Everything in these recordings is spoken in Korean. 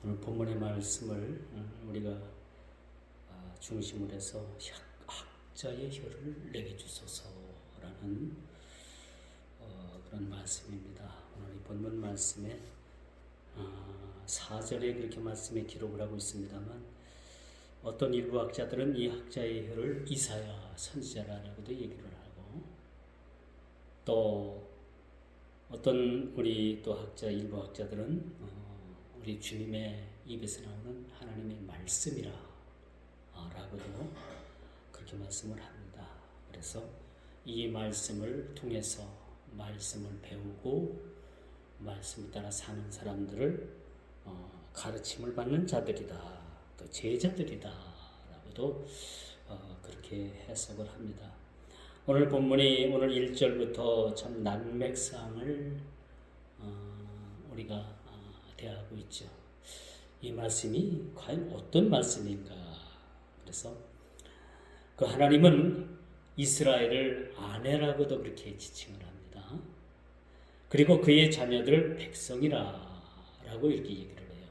오늘 본문의 말씀을 우리가 중심으로 해서 학자의 혀를 내게 주소서라는 그런 말씀입니다. 오늘 이 본문 말씀에 4절에 그렇게 말씀에 기록을 하고 있습니다만, 어떤 일부 학자들은 이 학자의 혀를 이사야 선지자라고도 얘기를 하고, 또 어떤 우리 또 일부 학자들은 우리 주님의 입에서 나오는 하나님의 말씀이라 라고도 그렇게 말씀을 합니다. 그래서 이 말씀을 통해서 말씀을 배우고 말씀을 따라 사는 사람들을 가르침을 받는 자들이다, 또 제자들이다 라고도 그렇게 해석을 합니다. 오늘 본문이 오늘 1절부터 참 난맥상을 우리가 대하고 있죠. 이 말씀이 과연 어떤 말씀인가? 그래서 그 하나님은 이스라엘을 아내라고도 그렇게 지칭을 합니다. 그리고 그의 자녀들을 백성이라고 이렇게 얘기를 해요.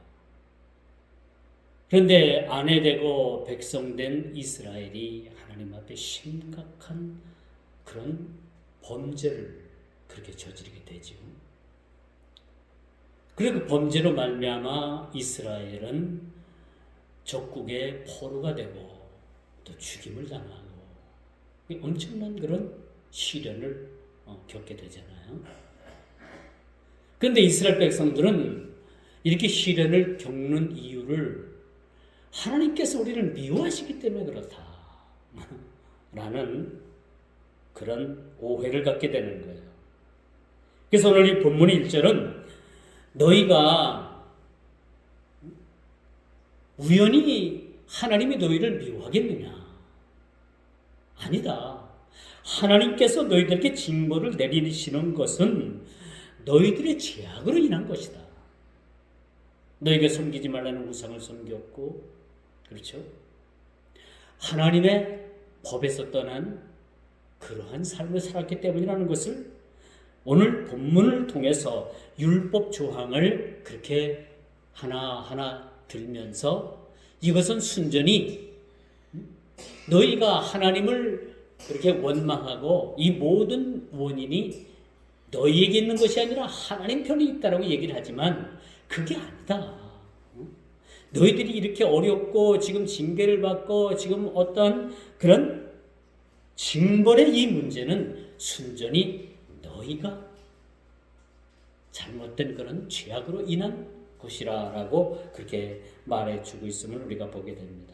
그런데 아내 되고 백성된 이스라엘이 하나님 앞에 심각한 그런 범죄를 그렇게 저지르게 되죠. 그리고 그 범죄로 말미암아 이스라엘은 적국의 포로가 되고 또 죽임을 당하고 엄청난 그런 시련을 겪게 되잖아요. 그런데 이스라엘 백성들은 이렇게 시련을 겪는 이유를 하나님께서 우리를 미워하시기 때문에 그렇다 라는 그런 오해를 갖게 되는 거예요. 그래서 오늘 이 본문 1절은 너희가 우연히 하나님이 너희를 미워하겠느냐? 아니다. 하나님께서 너희들에게 징벌을 내리시는 것은 너희들의 죄악으로 인한 것이다. 너희가 섬기지 말라는 우상을 섬겼고, 그렇죠? 하나님의 법에서 떠난 그러한 삶을 살았기 때문이라는 것을 오늘 본문을 통해서 율법 조항을 그렇게 하나하나 들면서, 이것은 순전히 너희가 하나님을 그렇게 원망하고 이 모든 원인이 너희에게 있는 것이 아니라 하나님 편에 있다라고 얘기를 하지만 그게 아니다. 너희들이 이렇게 어렵고 지금 징계를 받고 지금 어떤 그런 징벌의 이 문제는 순전히 너희가 잘못된 그런 죄악으로 인한 것이라고 그렇게 말해주고 있음을 우리가 보게 됩니다.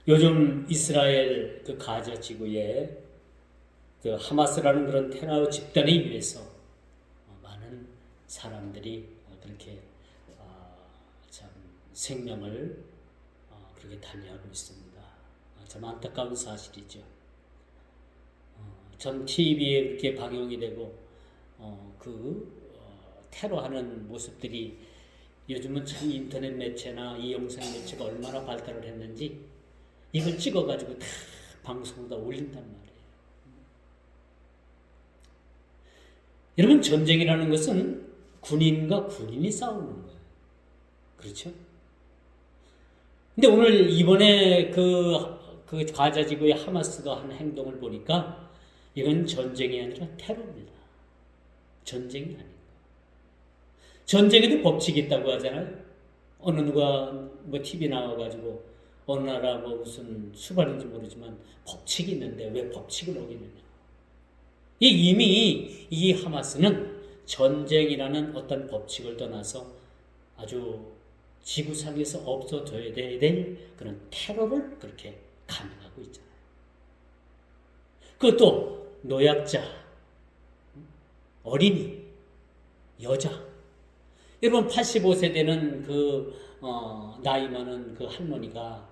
요즘 이스라엘 그 가자 지구에 그 하마스라는 그런 테러 집단에 의해서 많은 사람들이 그렇게 참 생명을 그렇게 달리하고 있습니다. 참 안타까운 사실이죠. 전 TV에 그렇게 방영이 되고 테러하는 모습들이 요즘은 참 인터넷 매체나 이 영상 매체가 얼마나 발달을 했는지 이걸 찍어가지고 다 방송에다 올린단 말이에요. 여러분, 전쟁이라는 것은 군인과 군인이 싸우는 거예요. 그렇죠? 근데 오늘 이번에 그 가자 지구의 하마스가 한 행동을 보니까 이건 전쟁이 아니라 테러입니다. 전쟁이 아닙니다. 전쟁에도 법칙이 있다고 하잖아요. 어느 누가 TV 나와가지고 어느 나라 무슨 수반인지 모르지만 법칙이 있는데 왜 법칙을 어기느냐. 이미 이 하마스는 전쟁이라는 어떤 법칙을 떠나서 아주 지구상에서 없어져야 될 그런 테러를 그렇게 감행하고 있잖아요. 그것도 노약자, 어린이, 여자. 여러분, 85세대는 나이 많은 그 할머니가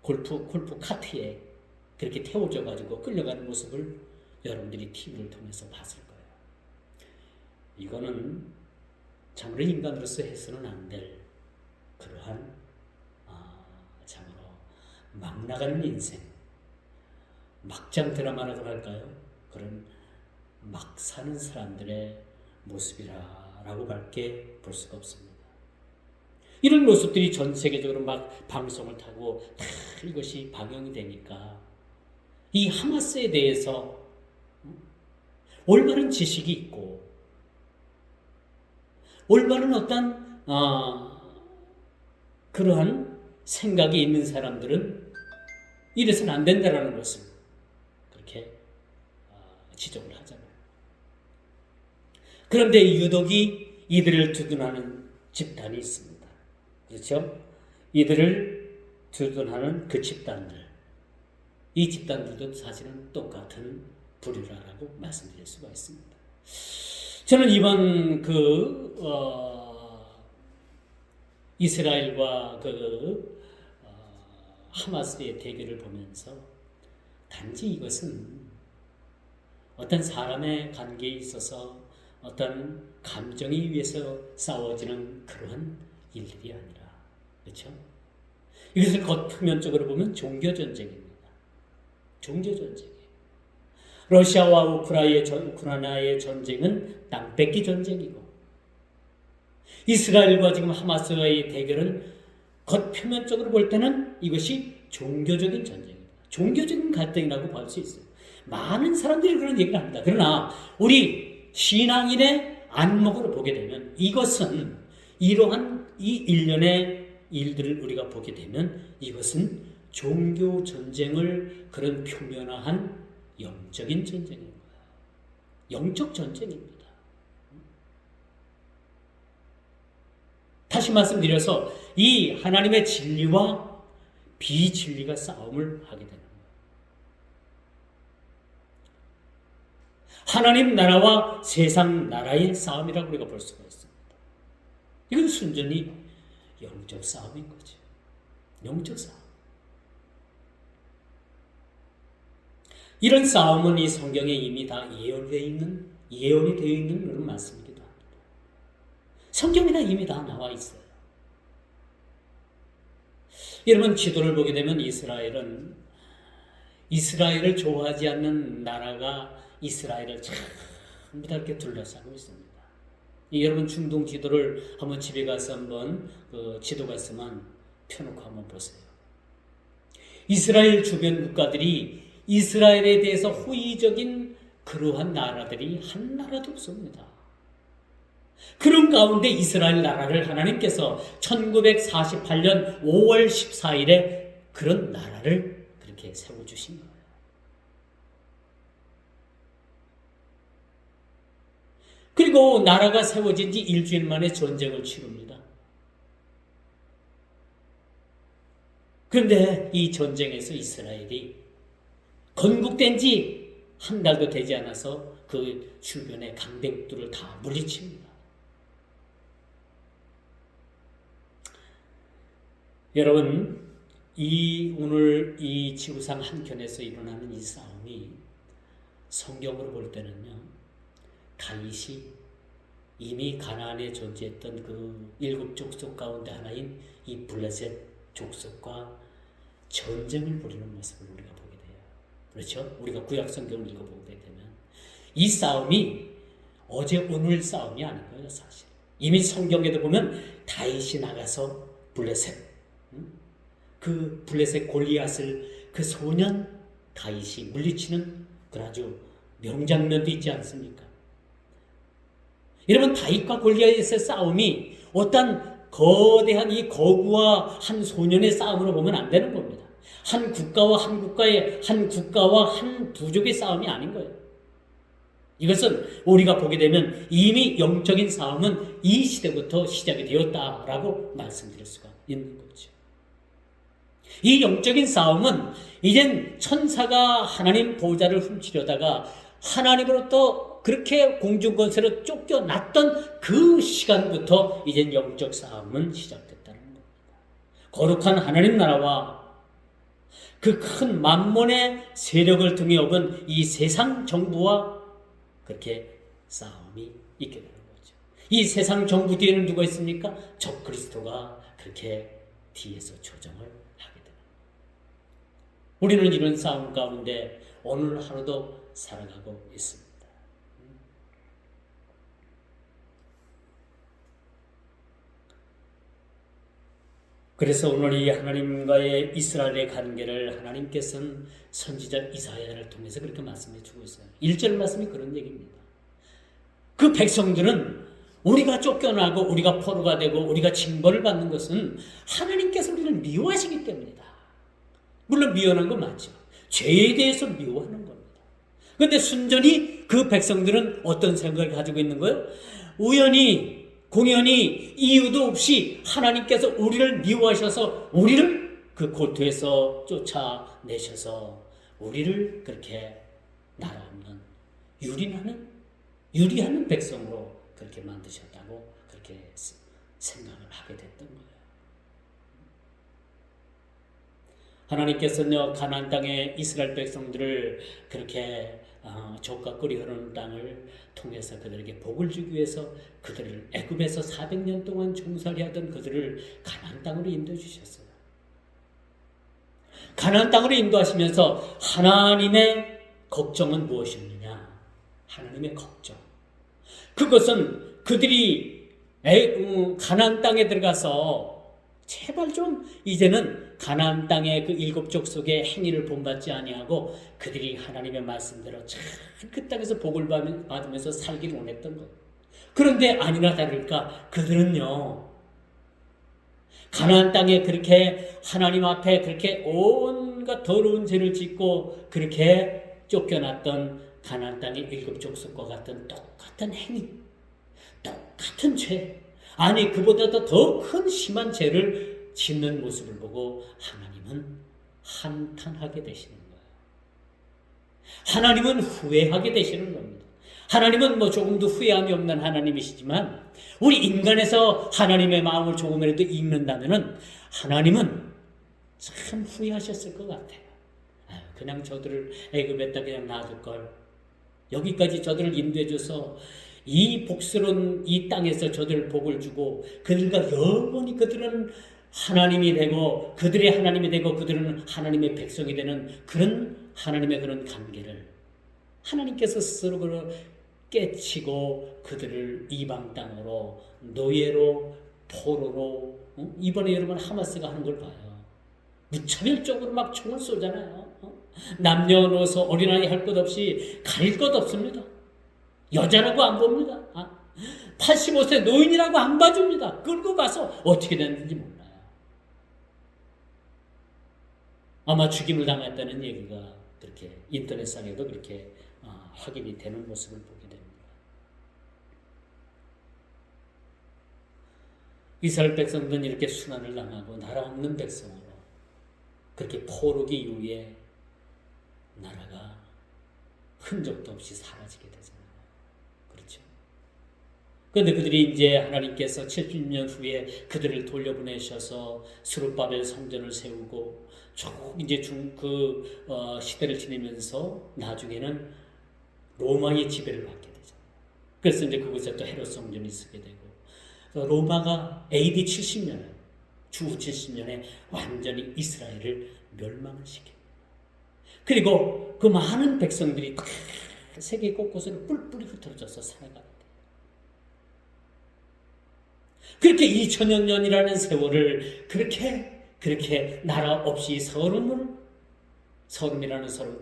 골프 카트에 그렇게 태워져가지고 끌려가는 모습을 여러분들이 TV를 통해서 봤을 거예요. 이거는 참으로 인간으로서 해서는 안 될 그러한 참으로 막 나가는 인생, 막장 드라마라고 할까요? 그런 막 사는 사람들의 모습이라는 라고 밖에 볼 수가 없습니다. 이런 모습들이 전 세계적으로 막 방송을 타고 다 이것이 방영이 되니까 이 하마스에 대해서 올바른 지식이 있고 올바른 어떤 그러한 생각이 있는 사람들은 이래서는 안 된다라는 것을 그렇게 지적을 하잖아요. 그런데 유독이 이들을 두둔하는 집단이 있습니다. 그렇죠? 이들을 두둔하는 그 집단들, 이 집단들도 사실은 똑같은 부류라고 말씀드릴 수가 있습니다. 저는 이번 이스라엘과 하마스의 대결을 보면서 단지 이것은 어떤 사람의 관계에 있어서 어떤 감정에 의해서 싸워지는 그러한 일들이 아니라, 그렇죠? 이것을 겉표면적으로 보면 종교전쟁입니다. 종교전쟁이에요. 러시아와 우크라이나의 전쟁은 땅 뺏기 전쟁이고, 이스라엘과 지금 하마스와의 대결은 겉표면적으로 볼 때는 이것이 종교적인 전쟁입니다. 종교적인 갈등이라고 볼 수 있어요. 많은 사람들이 그런 얘기를 합니다. 그러나 우리 신앙인의 안목으로 보게 되면 이것은 이러한 이 일련의 일들을 우리가 보게 되면 이것은 종교 전쟁을 그런 표면화한 영적인 전쟁인 거예요. 영적 전쟁입니다. 다시 말씀드려서 이 하나님의 진리와 비진리가 싸움을 하게 되는 거예요. 하나님 나라와 세상 나라의 싸움이라고 우리가 볼 수가 있습니다. 이건 순전히 영적 싸움인 거죠. 영적 싸움. 이런 싸움은 이 성경에 이미 다 예언이 되어 있는 그런 말씀이기도 합니다. 성경에다 이미 다 나와 있어요. 여러분 지도를 보게 되면 이스라엘을 좋아하지 않는 나라가 이스라엘을 전부 다 이렇게 둘러싸고 있습니다. 여러분 중동 지도를 한번 집에 가서 한번 지도가 있으면 펴놓고 한번 보세요. 이스라엘 주변 국가들이 이스라엘에 대해서 호의적인 그러한 나라들이 한 나라도 없습니다. 그런 가운데 이스라엘 나라를 하나님께서 1948년 5월 14일에 그런 나라를 그렇게 세워주신 거예요. 그리고 나라가 세워진 지 일주일 만에 전쟁을 치릅니다. 그런데 이 전쟁에서 이스라엘이 건국된 지 한 달도 되지 않아서 그 주변의 강대국들을 다 물리칩니다. 여러분, 오늘 이 지구상 한켠에서 일어나는 이 싸움이 성경으로 볼 때는요, 다윗이 이미 가나안에 존재했던 그 7 족속 가운데 하나인 이 블레셋 족속과 전쟁을 벌이는 모습을 우리가 보게 돼요. 그렇죠? 우리가 구약 성경을 읽어보게 되면 이 싸움이 어제 오늘 싸움이 아닌 거예요, 사실. 이미 성경에도 보면 다윗이 나가서 그 블레셋 골리앗을 그 소년 다윗이 물리치는 그런 아주 명장면도 있지 않습니까? 여러분 다윗과 골리앗의 싸움이 어떤 거대한 이 거구와 한 소년의 싸움으로 보면 안 되는 겁니다. 한 국가와 한 부족의 싸움이 아닌 거예요. 이것은 우리가 보게 되면 이미 영적인 싸움은 이 시대부터 시작이 되었다라고 말씀드릴 수가 있는 거죠. 이 영적인 싸움은 이젠 천사가 하나님 보좌를 훔치려다가 하나님으로부터 그렇게 공중권세로 쫓겨났던 그 시간부터 이젠 영적 싸움은 시작됐다는 겁니다. 거룩한 하나님 나라와 그 큰 만몬의 세력을 등에 업은 이 세상 정부와 그렇게 싸움이 있게 되는 거죠. 이 세상 정부 뒤에는 누가 있습니까? 적 그리스도가 그렇게 뒤에서 조정을 하게 됩니다. 우리는 이런 싸움 가운데 오늘 하루도 살아가고 있습니다. 그래서 오늘 이 하나님과의 이스라엘의 관계를 하나님께서는 선지자 이사야를 통해서 그렇게 말씀해 주고 있어요. 1절 말씀이 그런 얘기입니다. 그 백성들은 우리가 쫓겨나고 우리가 포로가 되고 우리가 징벌을 받는 것은 하나님께서 우리를 미워하시기 때문이다. 물론 미워하는 건 맞죠. 죄에 대해서 미워하는 겁니다. 그런데 순전히 그 백성들은 어떤 생각을 가지고 있는 거예요? 우연히 공연히 이유도 없이 하나님께서 우리를 미워하셔서 우리를 그 고토에서 쫓아내셔서 우리를 그렇게 나라 없는 유리하는 백성으로 그렇게 만드셨다고 그렇게 생각을 하게 됐던 거예요. 하나님께서는 가나안 땅의 이스라엘 백성들을 그렇게 젖과 꿀이 흐르는 땅을 통해서 그들에게 복을 주기 위해서 그들을 애굽에서 400년 동안 종살이 하던 그들을 가나안 땅으로 인도해 주셨어요. 가나안 땅으로 인도하시면서 하나님의 걱정은 무엇이었느냐? 하나님의 걱정. 그것은 그들이 가나안 땅에 들어가서 제발 좀 이제는 가나안 땅의 그 7족 속의 행위를 본받지 아니하고 그들이 하나님의 말씀대로 잘 그 땅에서 복을 받으면서 살기를 원했던 것. 그런데 아니나 다를까 그들은요 가나안 땅에 그렇게 하나님 앞에 그렇게 온갖 더러운 죄를 짓고 그렇게 쫓겨났던 가나안 땅의 7족속과 같은 똑같은 행위, 똑같은 죄, 아니 그보다도 더 큰 심한 죄를 짓는 모습을 보고 하나님은 한탄하게 되시는 거예요. 하나님은 후회하게 되시는 겁니다. 하나님은 조금도 후회함이 없는 하나님이시지만 우리 인간에서 하나님의 마음을 조금이라도 읽는다면은 하나님은 참 후회하셨을 것 같아요. 그냥 저들을 애굽에다 그냥 놔둘 걸, 여기까지 저들을 인도해줘서 이 복스러운 이 땅에서 저들 복을 주고 그들과 영원히 그들은 하나님이 되고 그들의 하나님이 되고 그들은 하나님의 백성이 되는 그런 하나님의 그런 관계를 하나님께서 스스로 깨치고 그들을 이방 땅으로 노예로 포로로 이번에 여러분 하마스가 하는 걸 봐요. 무차별적으로 막 총을 쏘잖아요. 남녀노소 어린아이 할 것 없이 가릴 것 없습니다. 여자라고 안 봅니다. 85세 노인이라고 안 봐줍니다. 끌고 가서 어떻게 됐는지 몰라요. 아마 죽임을 당했다는 얘기가 그렇게 인터넷상에도 그렇게 확인이 되는 모습을 보게 됩니다. 이스라엘 백성들은 이렇게 순환을 당하고 나라 없는 백성으로 그렇게 포로기 이후에 나라가 흔적도 없이 사라지게 되잖아요. 그렇죠? 그런데 그들이 이제 하나님께서 70년 후에 그들을 돌려보내셔서 스룹바벨 성전을 세우고 쭉 이제 시대를 지내면서 나중에는 로마의 지배를 받게 되잖아요. 그래서 이제 그곳에 또 헤롯 성전이 쓰게 되고 로마가 AD 70년에 주후 70년에 완전히 이스라엘을 멸망을 시킵니다. 그리고 그 많은 백성들이 세계 곳곳으로 뿔뿔이 흩어져서 살아가게 돼요. 그렇게 2000년이라는 세월을 그렇게 나라 없이 서름이라는 서름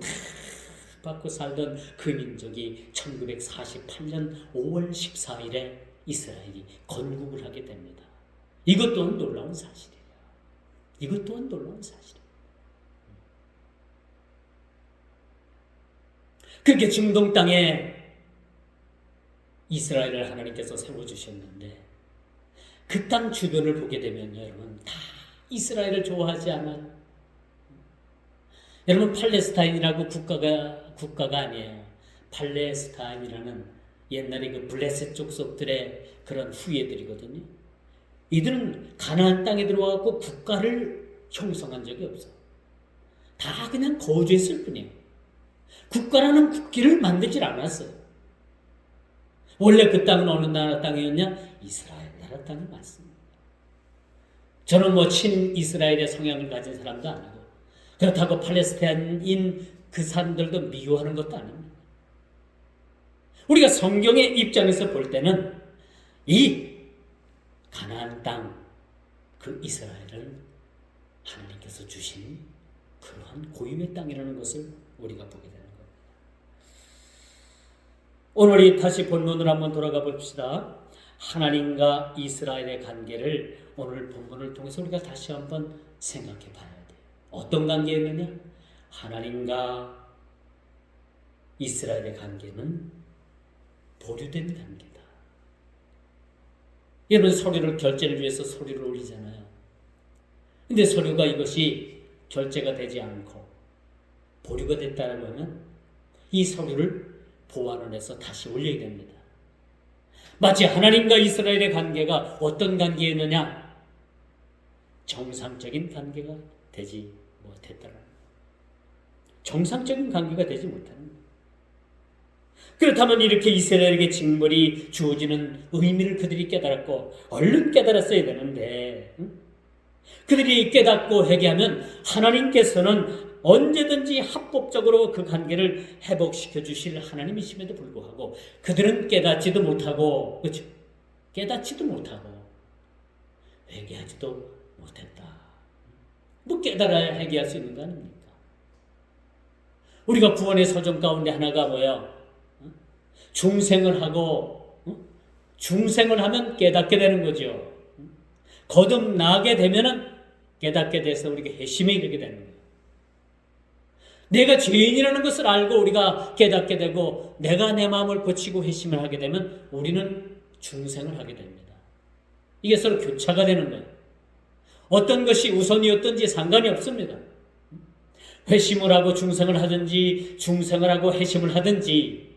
받고 살던 그 민족이 1948년 5월 14일에 이스라엘이 건국을 하게 됩니다. 이것 또한 놀라운 사실이에요. 이것 또한 놀라운 사실이에요. 그렇게 중동 땅에 이스라엘을 하나님께서 세워주셨는데 그 땅 주변을 보게 되면 여러분 다 이스라엘을 좋아하지 않아요. 여러분 팔레스타인이라고 국가가 아니에요. 팔레스타인이라는 옛날에 그 블레셋 족속들의 그런 후예들이거든요. 이들은 가나안 땅에 들어와서 국가를 형성한 적이 없어. 다 그냥 거주했을 뿐이에요. 국가라는 국기를 만들질 않았어요. 원래 그 땅은 어느 나라 땅이었냐? 이스라엘 나라 땅이 맞습니다. 저는 친이스라엘의 성향을 가진 사람도 아니고 그렇다고 팔레스타인인 그 사람들도 미워하는 것도 아닙니다. 우리가 성경의 입장에서 볼 때는 이 가나안 땅 그 이스라엘은 하나님께서 주신 그러한 고유의 땅이라는 것을 우리가 보게 되는 겁니다. 오늘 다시 본문으로 한번 돌아가 봅시다. 하나님과 이스라엘의 관계를 오늘 본문을 통해서 우리가 다시 한번 생각해 봐야 돼요. 어떤 관계였느냐? 하나님과 이스라엘의 관계는 보류된 관계다. 여러분, 서류를 결제를 위해서 서류를 올리잖아요. 근데 서류가 이것이 결제가 되지 않고 보류가 됐다고 하면 이 서류를 보완을 해서 다시 올려야 됩니다. 마치 하나님과 이스라엘의 관계가 어떤 관계였느냐? 정상적인 관계가 되지 못했다는 거예요. 정상적인 관계가 되지 못하는 거예요. 그렇다면 이렇게 이스라엘에게 징벌이 주어지는 의미를 그들이 깨달았고 얼른 깨달았어야 되는데, 그들이 깨닫고 회개하면 하나님께서는 언제든지 합법적으로 그 관계를 회복시켜 주실 하나님이심에도 불구하고 그들은 깨닫지도 못하고, 그렇죠? 깨닫지도 못하고 회개하지도 못했다. 뭐 깨달아야 회개할 수 있는 거 아닙니까? 우리가 구원의 서정 가운데 하나가 뭐예요? 중생을 하고, 중생을 하면 깨닫게 되는 거죠. 거듭나게 되면은 깨닫게 돼서 우리가 회심에 이르게 되는 거예요. 내가 죄인이라는 것을 알고 우리가 깨닫게 되고 내가 내 마음을 고치고 회심을 하게 되면 우리는 중생을 하게 됩니다. 이게 서로 교차가 되는 거예요. 어떤 것이 우선이었든지 상관이 없습니다. 회심을 하고 중생을 하든지 중생을 하고 회심을 하든지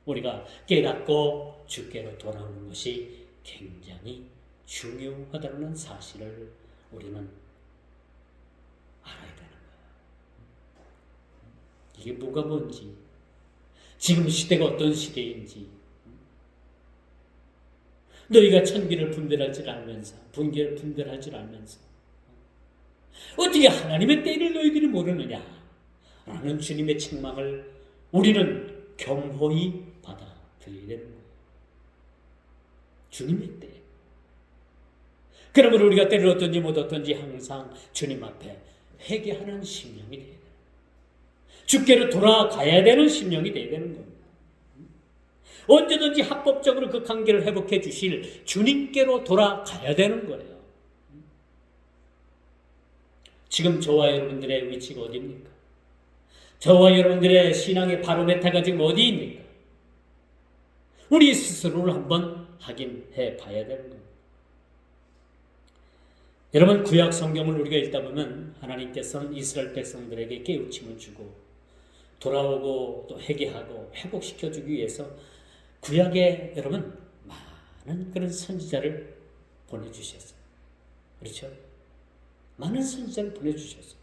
우리가 깨닫고 주께로 돌아오는 것이 굉장히 중요하다는 사실을 우리는 알아야 되는 거예요. 이게 뭐가 뭔지, 지금 시대가 어떤 시대인지, 너희가 천기를 분별할 줄 알면서, 분계를 분별할 줄 알면서 어떻게 하나님의 때를 너희들이 모르느냐 라는 주님의 책망을 우리는 겸허히 받아들여야 되는 거예요. 주님의 때. 그러므로 우리가 때를 어떤지 못 어떤지 항상 주님 앞에 회개하는 심령이 되어야 돼요. 주께로 돌아가야 되는 심령이 되어야 되는 겁니다. 언제든지 합법적으로 그 관계를 회복해 주실 주님께로 돌아가야 되는 거예요. 지금 저와 여러분들의 위치가 어디입니까? 저와 여러분들의 신앙의 바로메타가 지금 어디입니까? 우리 스스로를 한번 확인해 봐야 되는 겁니다. 여러분, 구약 성경을 우리가 읽다 보면 하나님께서는 이스라엘 백성들에게 깨우침을 주고 돌아오고 또 회개하고 회복시켜주기 위해서 구약에 여러분 많은 그런 선지자를 보내주셨어요. 그렇죠? 많은 선지자를 보내주셨어요.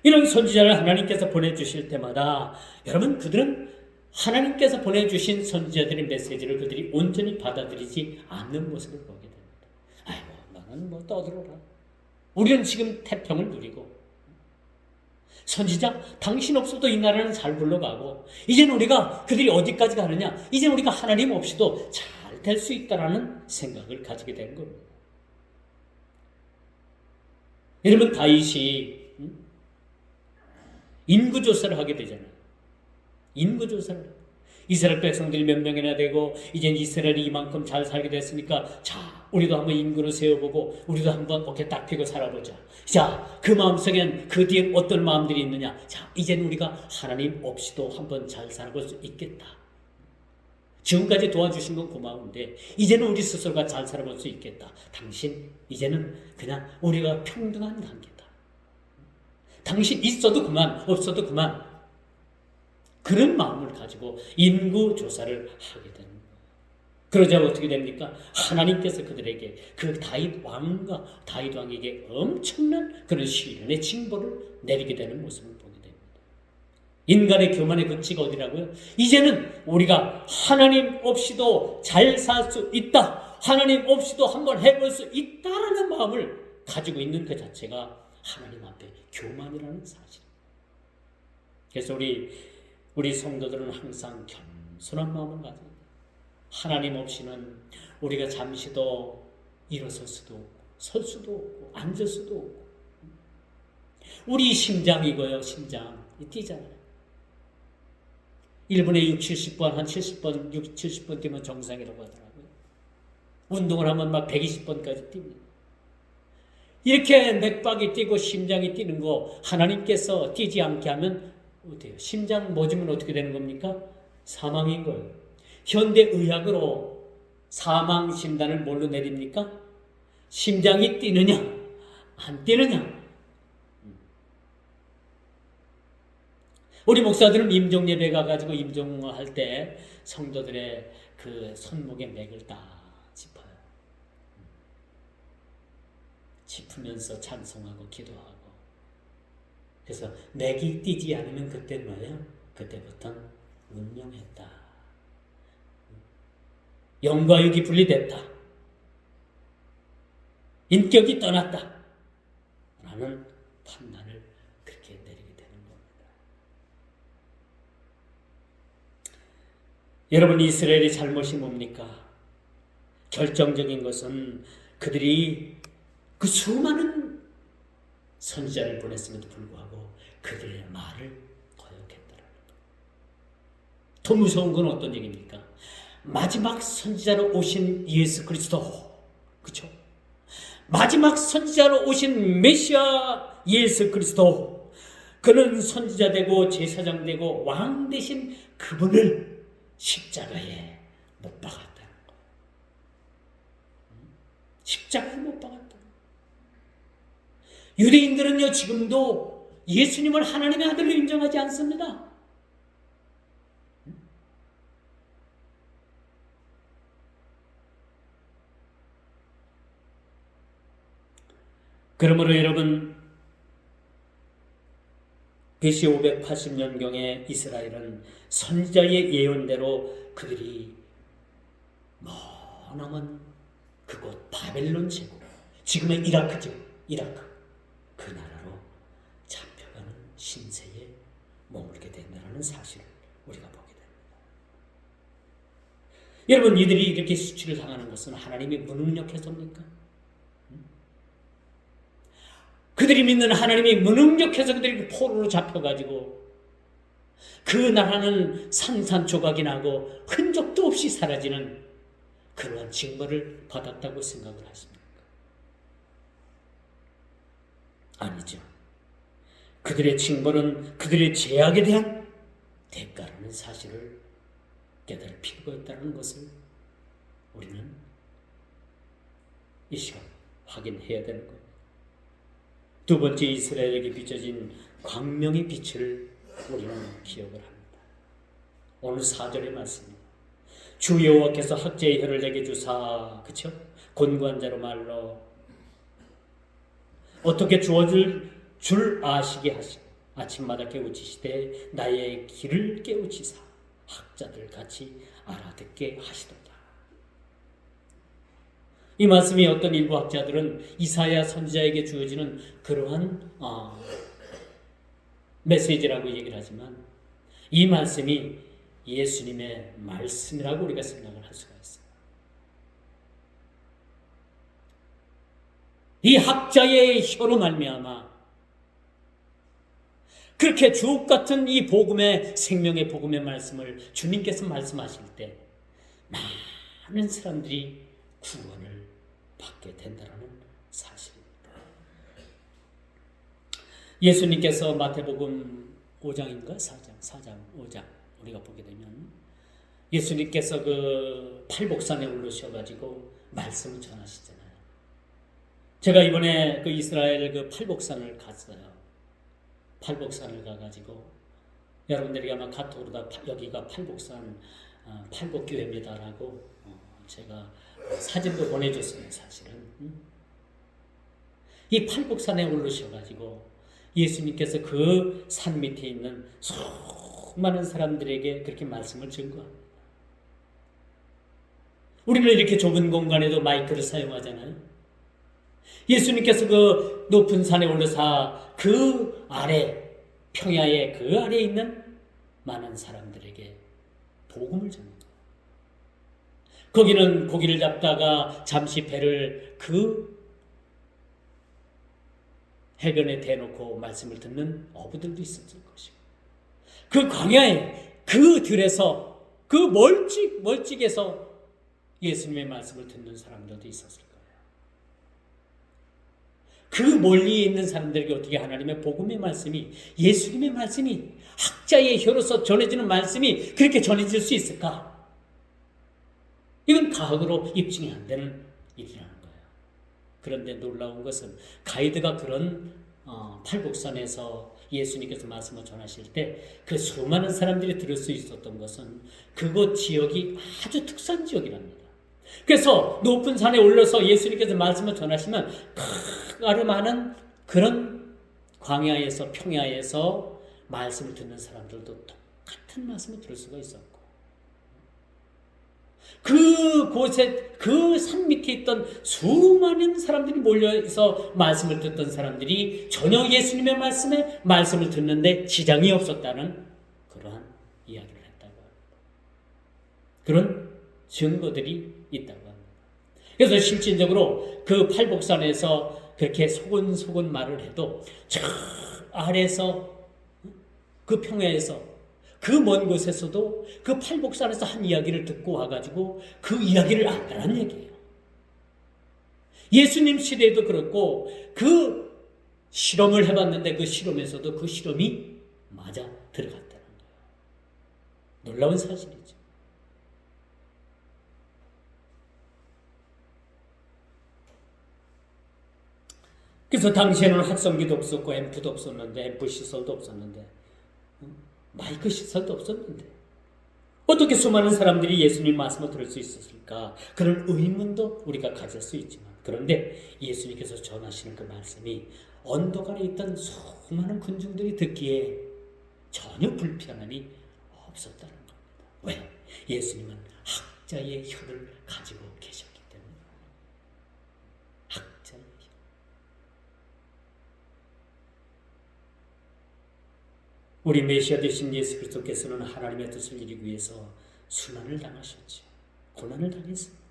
이런 선지자를 하나님께서 보내주실 때마다 여러분, 그들은 하나님께서 보내주신 선지자들의 메시지를 그들이 온전히 받아들이지 않는 모습을 보게 됩니다. 아이고, 나는 뭐 떠들어라. 우리는 지금 태평을 누리고, 선지자, 당신 없어도 이 나라는 잘 굴러가고, 이제는 우리가 그들이 어디까지 가느냐, 이제는 우리가 하나님 없이도 잘 될 수 있다라는 생각을 가지게 된 겁니다. 여러분, 다윗이 인구조사를 하게 되잖아요. 인구조사를. 이스라엘 백성들이 몇 명이나 되고 이젠 이스라엘이 이만큼 잘 살게 됐으니까 자, 우리도 한번 인구를 세워보고 우리도 한번 어깨 딱 펴고 살아보자. 자, 그 마음속엔 그 뒤에 어떤 마음들이 있느냐. 자, 이젠 우리가 하나님 없이도 한번 잘 살아볼 수 있겠다. 지금까지 도와주신 건 고마운데 이제는 우리 스스로가 잘 살아볼 수 있겠다. 당신 이제는 그냥 우리가 평등한 관계다. 당신 있어도 그만, 없어도 그만. 그런 마음을 가지고 인구조사를 하게 되는 거예요. 그러자 어떻게 됩니까? 하나님께서 그들에게 그 다윗 왕에게 엄청난 그런 시련의 징벌을 내리게 되는 모습을 보게 됩니다. 인간의 교만의 극치가 어디라고요? 이제는 우리가 하나님 없이도 잘 살 수 있다. 하나님 없이도 한번 해볼 수 있다라는 마음을 가지고 있는 그 자체가 하나님 앞에 교만이라는 사실. 그래서 우리 성도들은 항상 겸손한 마음을 가져야 돼요. 하나님 없이는 우리가 잠시도 일어설 수도 없고 설 수도 없고 앉을 수도 없고. 우리 심장이고요. 심장 뛰잖아요. 1분에 6, 70번, 한 70번, 6, 70번 뛰면 정상이라고 하더라고요. 운동을 하면 막 120번까지 뜁니다. 이렇게 맥박이 뛰고 심장이 뛰는 거 하나님께서 뛰지 않게 하면 어때요? 심장 멎으면 어떻게 되는 겁니까? 사망인 거예요. 현대의학으로 사망 진단을 뭘로 내립니까? 심장이 뛰느냐 안 뛰느냐. 우리 목사들은 임종 예배 가가지고 임종할 때 성도들의 그 손목에 맥을 딱 짚어요. 짚으면서 찬송하고 기도하고. 그래서 맥이 뛰지 않으면 그때는 뭐예요? 그때부터는 운명했다. 영과 육이 분리됐다. 인격이 떠났다. 라는 판단을 그렇게 내리게 되는 겁니다. 여러분, 이스라엘의 잘못이 뭡니까? 결정적인 것은 그들이 그 수많은 선지자를 보냈음에도 불구하고 그들의 말을 거역했다는 것. 더 무서운 건 어떤 얘기입니까? 마지막 선지자로 오신 예수 그리스도, 그렇죠? 마지막 선지자로 오신 메시아 예수 그리스도, 그는 선지자 되고 제사장 되고 왕 되신 그분을 십자가에 못 박았다는 거예요. 십자가에 못 박았다. 유대인들은요, 지금도 예수님을 하나님의 아들로 인정하지 않습니다. 그러므로 여러분, BC 580년경에 이스라엘은 선지자의 예언대로 그들이 머나먼 그곳 바벨론 제국, 지금의 이라크죠. 이라크. 그 나라로 잡혀가는 신세에 머물게 된다는 사실을 우리가 보게 됩니다. 여러분, 이들이 이렇게 수치를 당하는 것은 하나님이 무능력해서입니까? 그들이 믿는 하나님이 무능력해서 그들이 포로로 잡혀가지고 그 나라는 산산조각이 나고 흔적도 없이 사라지는 그러한 징벌을 받았다고 생각을 하십니까? 아니죠. 그들의 징벌은 그들의 죄악에 대한 대가라는 사실을 깨달을 필요가 있다는 것을 우리는 이 시간 확인해야 되는 겁니다. 두 번째, 이스라엘에게 비춰진 광명의 빛을 우리는 기억을 합니다. 오늘 4절의 말씀입니다. 주 여호와께서 학자의 혀를 내게 주사, 그쵸? 곤고한 자로 말로 어떻게 주어질 줄 아시게 하시고 아침마다 깨우치시되 나의 길을 깨우치사 학자들 같이 알아듣게 하시도다. 이 말씀이 어떤 일부 학자들은 이사야 선지자에게 주어지는 그러한 메시지라고 얘기를 하지만 이 말씀이 예수님의 말씀이라고 우리가 생각을 할 수가 있어요. 이 학자의 혀로 말미암아 그렇게 주옥 같은 이 복음의 생명의 복음의 말씀을 주님께서 말씀하실 때 많은 사람들이 구원을 받게 된다는 사실입니다. 예수님께서 마태복음 5장인가 4장 5장 우리가 보게 되면 예수님께서 그 팔복산에 올르셔가지고 말씀을 전하시잖아요. 제가 이번에 그 이스라엘 그 팔복산을 갔어요. 팔복산을 가가지고 여러분들이 아마 카톡으로 다 여기가 팔복산 팔복교회입니다라고 제가 사진도 보내줬어요. 사실은 이 팔복산에 올르셔가지고 예수님께서 그 산 밑에 있는 수많은 사람들에게 그렇게 말씀을 증거합니다. 우리는 이렇게 좁은 공간에도 마이크를 사용하잖아요. 예수님께서 그 높은 산에 올라서 그 아래 평야의 그 아래에 있는 많은 사람들에게 복음을 전합니다. 거기는 고기를 잡다가 잠시 배를 그 해변에 대놓고 말씀을 듣는 어부들도 있었을 것이고, 그 광야에 그 들에서 그 멀찍에서 예수님의 말씀을 듣는 사람들도 있었을 거예요. 그 멀리 있는 사람들에게 어떻게 하나님의 복음의 말씀이, 예수님의 말씀이, 학자의 혀로서 전해지는 말씀이 그렇게 전해질 수 있을까? 이건 과학으로 입증이 안 되는 일이라는 거예요. 그런데 놀라운 것은 가이드가 그런 팔복산에서 예수님께서 말씀을 전하실 때 그 수많은 사람들이 들을 수 있었던 것은 그곳 지역이 아주 특수한 지역이랍니다. 그래서 높은 산에 올라서 예수님께서 말씀을 전하시면 가름하는 그런 광야에서, 평야에서 말씀을 듣는 사람들도 똑같은 말씀을 들을 수가 있었고, 그곳에 그 산 밑에 있던 수많은 사람들이 몰려서 말씀을 듣던 사람들이 전혀 예수님의 말씀을 듣는데 지장이 없었다는 그러한 이야기를 했다고 합니다. 그런 증거들이 있다고 합니다. 그래서 실질적으로 그 팔복산에서 그렇게 소곤소곤 말을 해도 저 아래에서, 그 평야에서, 그 먼 곳에서도 그 팔복산에서 한 이야기를 듣고 와가지고 그 이야기를 안다는 얘기예요. 예수님 시대에도 그렇고 그 실험을 해봤는데 그 실험에서도 그 실험이 맞아 들어갔다는 거예요. 놀라운 사실이죠. 그래서 당시에는 확성기도 없었고 앰프도 없었는데, 앰프 시설도 없었는데, 마이크 시설도 없었는데 어떻게 수많은 사람들이 예수님 말씀을 들을 수 있었을까? 그런 의문도 우리가 가질 수 있지만, 그런데 예수님께서 전하시는 그 말씀이 언덕 아래 있던 수많은 군중들이 듣기에 전혀 불편함이 없었다는 겁니다. 왜? 예수님은 학자의 혀를 가지고 계셨기 때문에. 학자의 혀. 우리 메시아 되신 예수 그리스도께서는 하나님의 뜻을 이루기 위해서 순환을 당하셨죠. 고난을 당했습니다.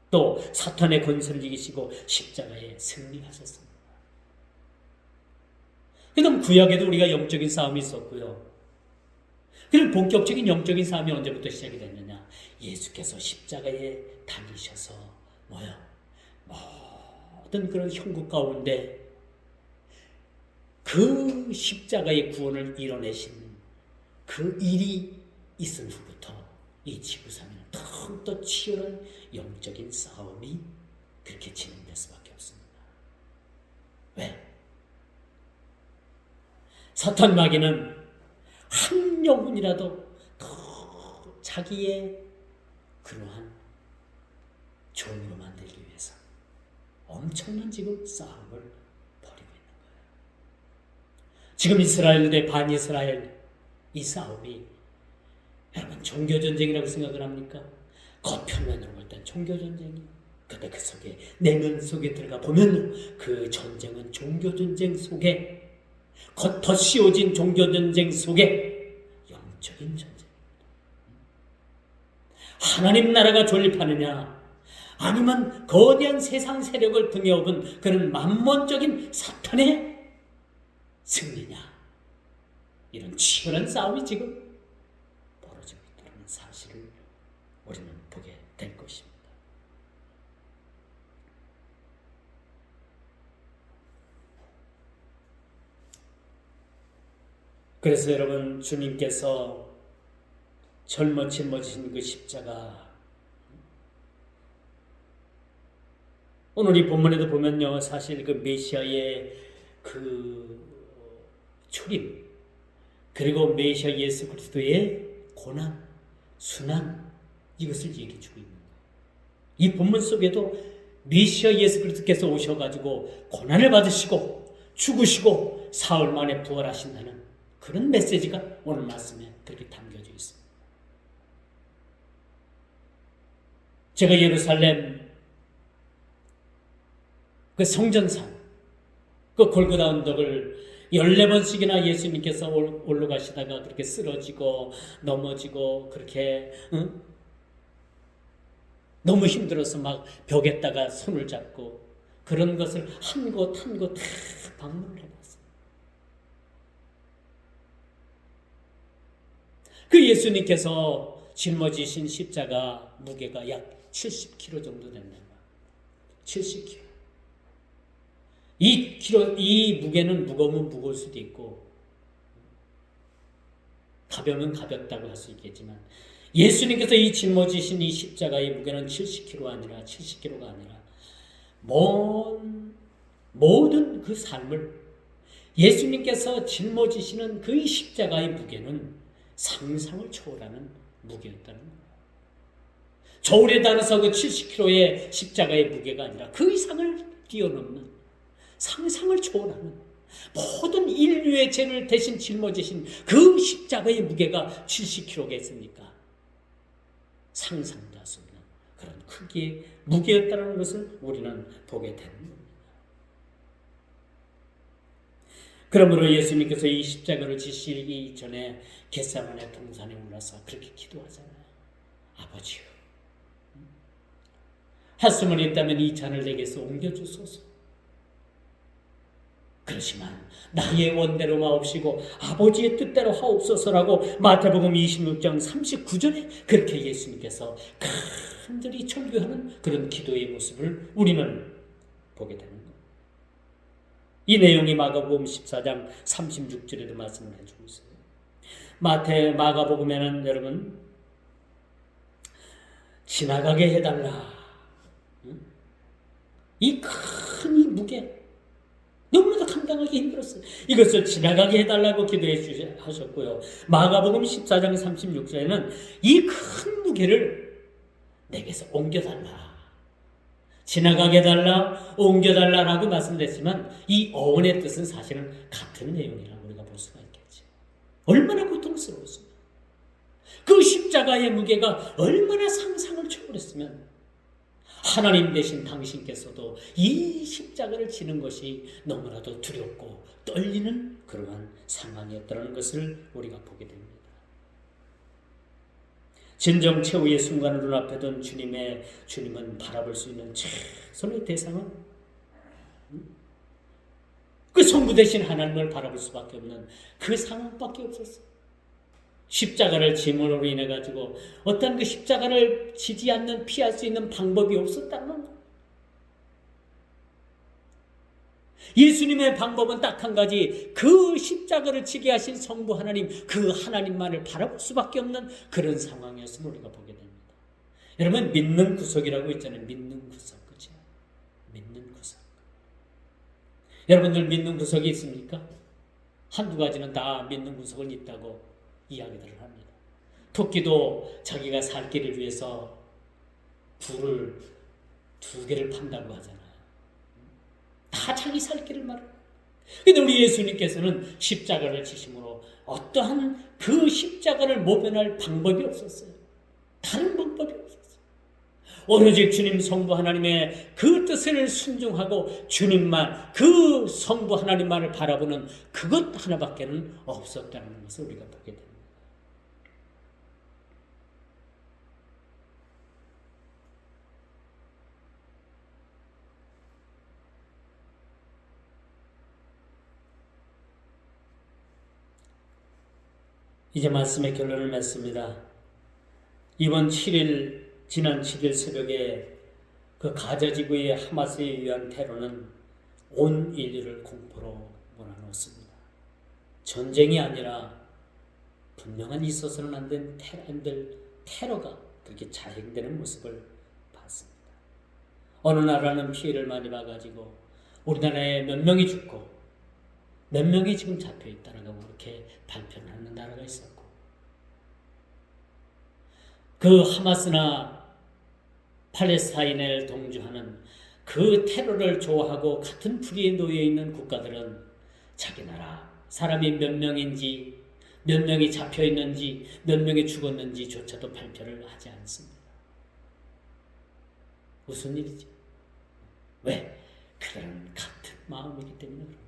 또 사탄의 권세를 이기시고 십자가에 승리하셨습니다. 그다음 구약에도 우리가 영적인 싸움이 있었고요. 그럼 본격적인 영적인 싸움이 언제부터 시작이 됐느냐? 예수께서 십자가에 달리셔서 모든 그런 형국 가운데 그 십자가의 구원을 이뤄내신 그 일이 있은 후부터 이 지구상에는 더욱더 치열한 영적인 싸움이 그렇게 진행될 수밖에 없습니다. 왜? 사탄 마귀는 한 영혼이라도 더 자기의 그러한 종으로 만들기 위해서 엄청난 지금 싸움을 벌이고 있는 거예요. 지금 이스라엘 대 반이스라엘 이 싸움이, 여러분 종교전쟁이라고 생각을 합니까? 겉표면으로 볼 땐 종교전쟁이에요. 근데 그 속에, 내면 속에 들어가 보면 그 전쟁은 종교전쟁 속에, 겉 씌워진 종교전쟁 속에 영적인 전쟁입니다. 하나님 나라가 존립하느냐, 아니면 거대한 세상 세력을 등에 업은 그런 만몬적인 사탄의 승리냐, 이런 치열한 싸움이 지금 벌어지고 있다는 사실을 우리는 보게 될 것입니다. 그래서 여러분, 주님께서 짊어지신 그 십자가, 오늘 이 본문에도 보면요, 사실 그 메시아의 그 출임, 그리고 메시아 예수 그리스도의 고난, 순환, 이것을 얘기해 주고 있는 거예요. 이 본문 속에도 메시아 예수 그리스도께서 오셔가지고 고난을 받으시고 죽으시고 사흘 만에 부활하신다는 그런 메시지가 오늘 말씀에 그렇게 담겨져 있습니다. 제가 예루살렘 그 성전산, 그 골고다 언덕을 14번씩이나 예수님께서 올라가시다가 그렇게 쓰러지고 넘어지고 그렇게 너무 힘들어서 막 벽에다가 손을 잡고 그런 것을 한 곳 한 곳 다 방문을 해봤어요. 그 예수님께서 짊어지신 십자가 무게가 약 70kg 정도 된다. 70kg. 이 무게는 무거우면 무거울 수도 있고 가벼우면 가볍다고 할 수 있겠지만 예수님께서 이 짊어지신 이 십자가의 무게는 70kg가 아니라 모든 그 삶을 예수님께서 짊어지시는 그 십자가의 무게는 상상을 초월하는 무게였다는 거예요. 저울에 달아서 그 70kg의 십자가의 무게가 아니라 그 이상을 뛰어넘는 상상을 초월하는 모든 인류의 죄를 대신 짊어지신 그 십자가의 무게가 70kg겠습니까? 상상도 할 수 없는 그런 크기의 무게였다는 것을 우리는 보게 되는 겁니다. 그러므로 예수님께서 이 십자가를 지시기 전에 겟세마네 동산에 올라서 그렇게 기도하잖아요. 아버지요, 할 수만 있다면 이 잔을 내게서 옮겨주소서. 그렇지만 나의 원대로 마옵시고 아버지의 뜻대로 하옵소서라고 마태복음 26장 39절에 그렇게 예수님께서 간절히 절규하는 그런 기도의 모습을 우리는 보게 되는 겁니다. 이 내용이 마가복음 14장 36절에도 말씀을 해주고 있어요. 마가복음에는 여러분 지나가게 해달라. 이 큰 이 무게 너무나도 감당하기 힘들었어요. 이것을 지나가게 해달라고 기도해 하셨고요. 마가복음 14장 36절에는 이 큰 무게를 내게서 옮겨달라. 지나가게 해달라, 옮겨달라라고 말씀드렸지만 이 어원의 뜻은 사실은 같은 내용이라고 우리가 볼 수가 있겠죠. 얼마나 고통스러웠으면 그 십자가의 무게가 얼마나 상상을 초월했으면 하나님 되신 당신께서도 이 십자가를 지는 것이 너무나도 두렵고 떨리는 그러한 상황이었다는 것을 우리가 보게 됩니다. 진정 최후의 순간을 눈앞에 둔 주님은 바라볼 수 있는 최선의 대상은 그 성부 되신 하나님을 바라볼 수밖에 없는 그 상황밖에 없었어요. 십자가를 짐으로 인해 가지고 어떤 그 십자가를 지지 않는 피할 수 있는 방법이 없었다는 거예요. 예수님의 방법은 딱 한 가지, 그 십자가를 지게 하신 성부 하나님, 그 하나님만을 바라볼 수밖에 없는 그런 상황이었음을 우리가 보게 됩니다. 여러분, 믿는 구석이라고 있잖아요. 믿는 구석, 그죠? 믿는 구석. 여러분들 믿는 구석이 있습니까? 한두 가지는 다 믿는 구석은 있다고 이야기들을 합니다. 토끼도 자기가 살 길을 위해서 불을 2개를 판다고 하잖아요. 다 자기 살 길을 말해요. 그런데 우리 예수님께서는 십자가를 지심으로 어떠한 그 십자가를 모면할 방법이 없었어요. 다른 방법이 없었어요. 오로지 주님 성부 하나님의 그 뜻을 순종하고 주님만, 그 성부 하나님만을 바라보는 그것 하나밖에는 없었다는 것을 우리가 보게 됩니다. 이제 말씀의 결론을 맺습니다. 지난 7일 새벽에 그 가자지구의 하마스에 의한 테러는 온 인류를 공포로 몰아넣었습니다. 전쟁이 아니라 분명한 있어서는 안 된 테러가 그렇게 자행되는 모습을 봤습니다. 어느 나라는 피해를 많이 봐가지고 우리나라에 몇 명이 죽고 몇 명이 지금 잡혀있다라고 그렇게 발표를 하는 나라가 있었고, 그 하마스나 팔레스타인을 동조하는 그 테러를 좋아하고 같은 불의에 놓여있는 국가들은 자기 나라 사람이 몇 명인지, 몇 명이 잡혀있는지, 몇 명이 죽었는지조차도 발표를 하지 않습니다. 무슨 일이죠? 왜? 그들은 같은 마음이기 때문에 그런 거예요.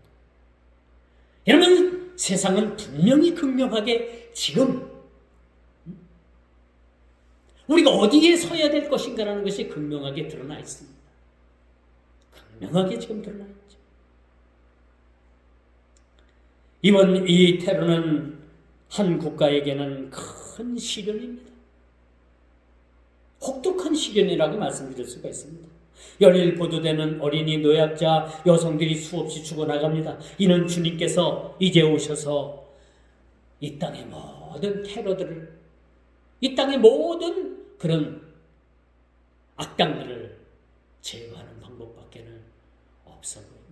여러분, 세상은 분명히 극명하게 지금 우리가 어디에 서야 될 것인가라는 것이 극명하게 드러나 있습니다. 분명하게 지금 드러나 있죠. 이번 이 테러는 한 국가에게는 큰 시련입니다. 혹독한 시련이라고 말씀드릴 수가 있습니다. 연일 보도되는 어린이, 노약자, 여성들이 수없이 죽어나갑니다. 이는 주님께서 이제 오셔서 이 땅의 모든 테러들을, 이 땅의 모든 그런 악당들을 제거하는 방법밖에는 없어 보입니다.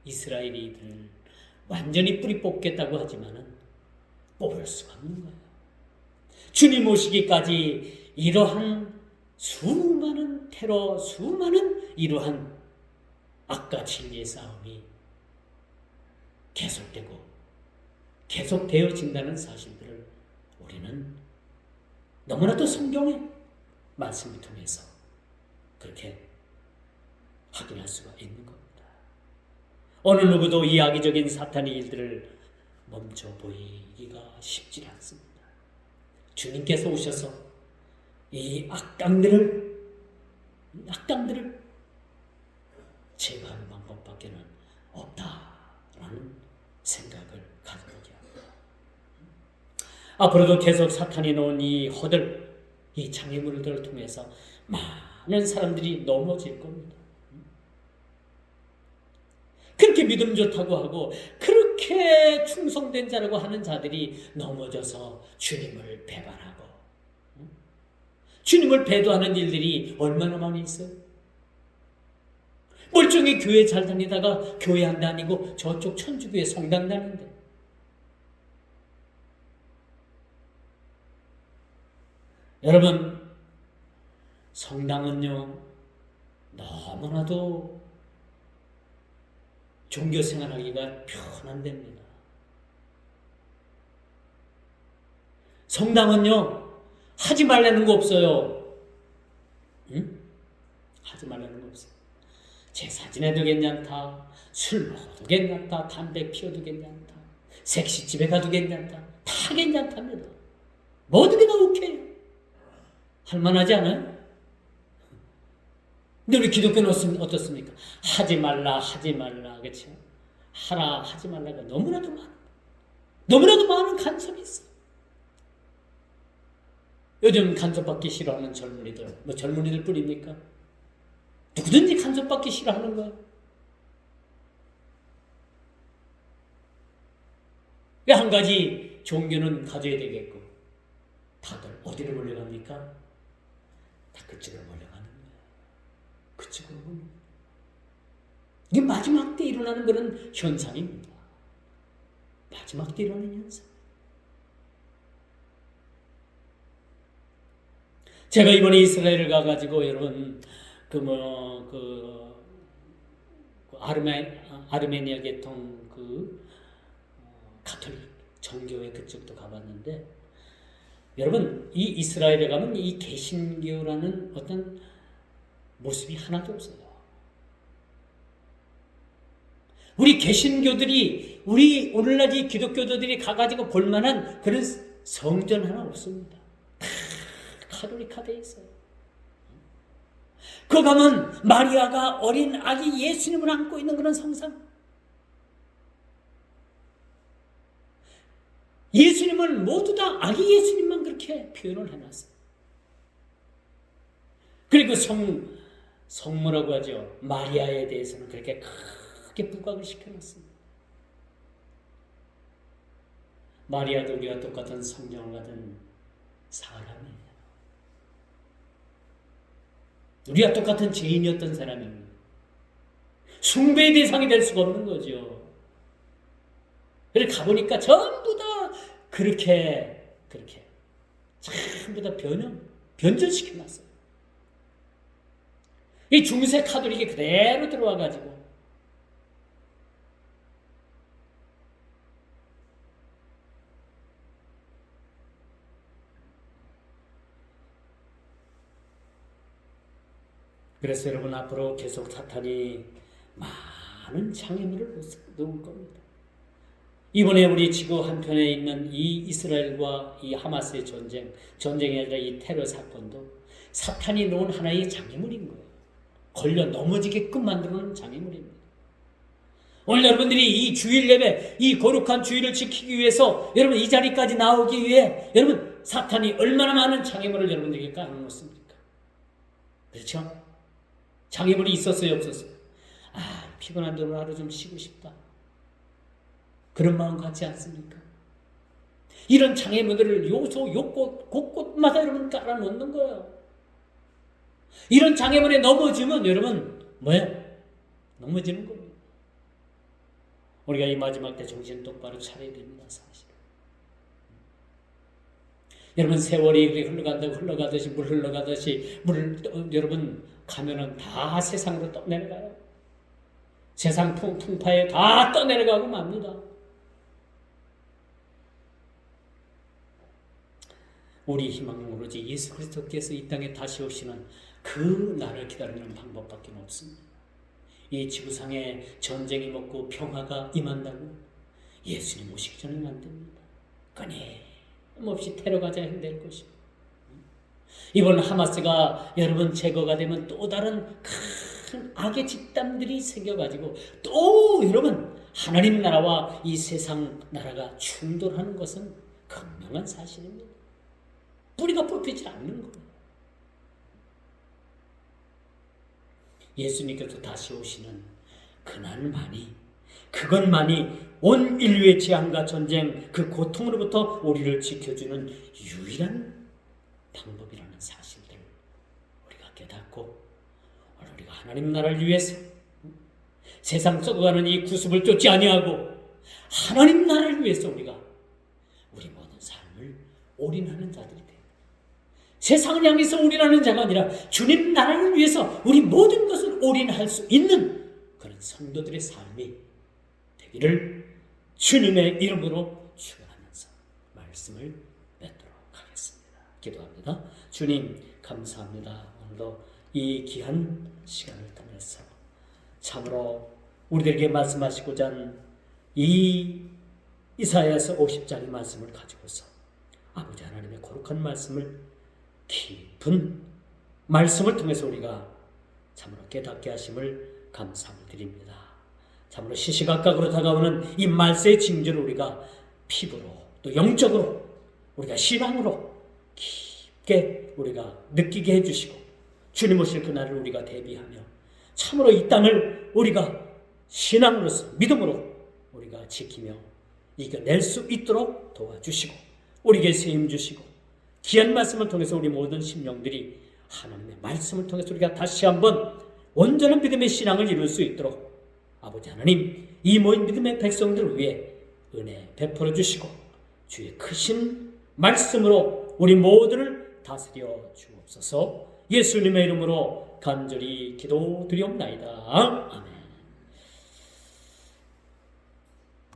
이스라엘이 이들을 완전히 뿌리 뽑겠다고 하지만은 뽑을 수가 없는 거예요. 주님 오시기까지 이러한 수많은 테러, 수많은 이러한 악과 진리의 싸움이 계속되고 계속되어진다는 사실들을 우리는 너무나도 성경의 말씀을 통해서 그렇게 확인할 수가 있는 겁니다. 어느 누구도 이 악의적인 사탄의 일들을 멈춰 보이기가 쉽지 않습니다. 주님께서 오셔서 이 악당들을 제거하는 방법밖에는 없다라는 생각을 가져보게 합니다. 앞으로도 계속 사탄이 놓은 이 허들, 이 장애물들을 통해서 많은 사람들이 넘어질 겁니다. 그렇게 믿음 좋다고 하고 그렇게 충성된 자라고 하는 자들이 넘어져서 주님을 배반하고 주님을 배도하는 일들이 얼마나 많이 있어요. 멀쩡히 교회 잘 다니다가 교회 안 다니고 저쪽 천주교회 성당 다니는데, 여러분, 성당은요 너무나도 종교 생활하기가 편한 데입니다. 성당은요 하지 말라는 거 없어요. 응? 하지 말라는 거 없어요. 제사 지내도 괜찮다, 술 먹어도 괜찮다, 담배 피워도 괜찮다, 섹시집에 가도 괜찮다, 다 괜찮답니다. 모든 게 다 오케이. 할만하지 않아요? 근데 우리 기독교는 어떻습니까? 하지 말라, 그렇죠? 하라, 하지 말라가 너무나도 많은 간섭이 있어. 요즘 간섭받기 싫어하는 젊은이들, 젊은이들 뿐입니까? 누구든지 간섭받기 싫어하는 거예요. 왜 한 가지 종교는 가져야 되겠고, 다들 어디로 몰려갑니까? 다 그쪽으로 몰려가는 거예요. 그쪽으로 몰려가는 거예요. 이게 마지막 때 일어나는 그런 현상입니다. 마지막 때 일어나는 현상. 제가 이번에 이스라엘을 가가지고 여러분 아르메니아 계통 가톨릭 정교회 그쪽도 가봤는데, 여러분 이 이스라엘에 가면 이 개신교라는 어떤 모습이 하나도 없어요. 우리 개신교들이, 우리 오늘날 이 기독교도들이 가가지고 볼만한 그런 성전 하나 없습니다. 카톨릭화되어 있어요. 그 가면 마리아가 어린 아기 예수님을 안고 있는 그런 성상, 예수님은 모두 다 아기 예수님만 그렇게 표현을 해놨어요. 그리고 성모라고 하죠. 마리아에 대해서는 그렇게 크게 부각을 시켜놨습니다. 마리아도 우리와 똑같은 성령을 가진 사람이에요. 우리와 똑같은 죄인이었던 사람입니다. 숭배의 대상이 될 수가 없는 거죠. 그래서 가보니까 전부 다 그렇게 전부 다 변절시켜놨어요. 이 중세 카톨릭이 그대로 들어와가지고 그래서 여러분 앞으로 계속 사탄이 많은 장애물을 놓을 겁니다. 이번에 우리 지구 한편에 있는 이 이스라엘과 이 하마스의 전쟁이 아니라 이 테러 사건도 사탄이 놓은 하나의 장애물인 거예요. 걸려 넘어지게끔 만드는 장애물입니다. 오늘 여러분들이 이 주일 예배, 이 거룩한 주일을 지키기 위해서 여러분 이 자리까지 나오기 위해 여러분 사탄이 얼마나 많은 장애물을 여러분들에게 깔아놓습니까? 그렇죠? 장애물이 있었어요, 없었어요? 피곤한데 오늘 하루 좀 쉬고 싶다. 그런 마음 같지 않습니까? 이런 장애물들을 요소, 곳곳마다 여러분 깔아놓는 거예요. 이런 장애물에 넘어지면 여러분 뭐예요? 넘어지는 겁니다. 우리가 이 마지막 때 정신 똑바로 차려야 됩니다. 사실. 여러분 세월이 흘러가듯이 물 흘러가듯이 여러분 가면은 다 세상으로 떠내려가요. 세상 풍파에 다 떠내려가고 맙니다. 우리 희망은 오로지 예수 그리스도께서 이 땅에 다시 오시는 그 날을 기다리는 방법밖에 없습니다. 이 지구상에 전쟁이 먹고 평화가 임한다고 예수님 오시기 전에는 안 됩니다. 끊임없이 테러가 재현될 것이고 이번 하마스가 여러분 제거가 되면 또 다른 큰 악의 집단들이 생겨가지고 또 여러분 하나님 나라와 이 세상 나라가 충돌하는 것은 분명한 사실입니다. 뿌리가 뽑히지 않는 거예요. 예수님께서 다시 오시는 그것만이 온 인류의 재앙과 전쟁 그 고통으로부터 우리를 지켜주는 유일한 방법이라는 사실들 우리가 깨닫고 우리가 하나님 나라를 위해서 세상 썩어가는 이 구습을 쫓지 아니하고 하나님 나라를 위해서 우리가 우리 모든 삶을 올인하는 자들이 됩니다. 세상을 향해서 올인하는 자가 아니라 주님 나라를 위해서 우리 모든 것을 올인할 수 있는 그런 성도들의 삶이 되기를 주님의 이름으로 축원하면서 말씀을 맺도록 하겠습니다. 기도합니다. 주님 감사합니다. 오늘도 이 귀한 시간을 통해서 참으로 우리들에게 말씀하시고자 한 이 이사야서 50장의 말씀을 가지고서 아버지 하나님의 거룩한 말씀을 깊은 말씀을 통해서 우리가 참으로 깨닫게 하심을 감사를 드립니다. 참으로 시시각각으로 다가오는 이 말세의 징조를 우리가 피부로 또 영적으로 우리가 신앙으로 깊게 우리가 느끼게 해주시고 주님 오실 그날을 우리가 대비하며 참으로 이 땅을 우리가 신앙으로서 믿음으로 우리가 지키며 이겨낼 수 있도록 도와주시고 우리에게 세임 주시고 귀한 말씀을 통해서 우리 모든 심령들이 하나님의 말씀을 통해서 우리가 다시 한번 온전한 믿음의 신앙을 이룰 수 있도록 아버지 하나님 이 모인 믿음의 백성들을 위해 은혜 베풀어 주시고 주의 크신 말씀으로 우리 모두를 다스려 주옵소서. 예수님의 이름으로 간절히 기도드리옵나이다. 아멘.